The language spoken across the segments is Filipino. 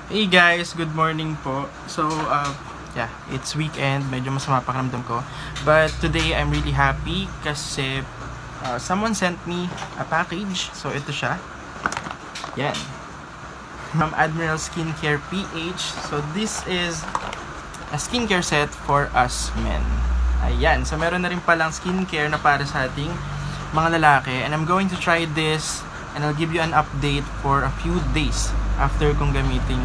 Hey guys, good morning po. So, yeah, it's weekend. Medyo masama pakiramdam ko. But today, I'm really happy kasi someone sent me a package. So, ito siya. Yan. From Admiral Skincare PH. So, this is a skincare set for us men. Ayan. So, meron na rin palang skincare na para sa ating mga lalaki. And I'm going to try this and I'll give you an update for a few days after kong gamitin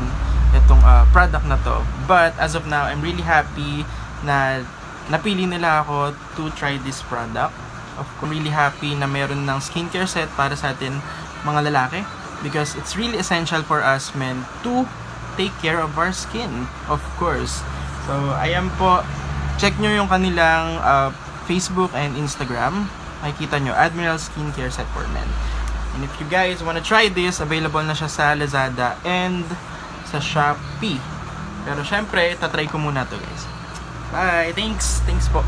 itong product na to. But as of now, I'm really happy na napili nila ako to try this product. I'm really happy na meron ng skincare set para sa atin mga lalaki because it's really essential for us men to take care of our skin, of course. So, ayan po. Check nyo yung kanilang Facebook and Instagram. Makikita nyo, Admiral Skincare Set for Men. And if you guys wanna try this, available na siya sa Lazada and sa Shopee. Pero syempre, tatry ko muna to guys. Bye! Thanks! Thanks po!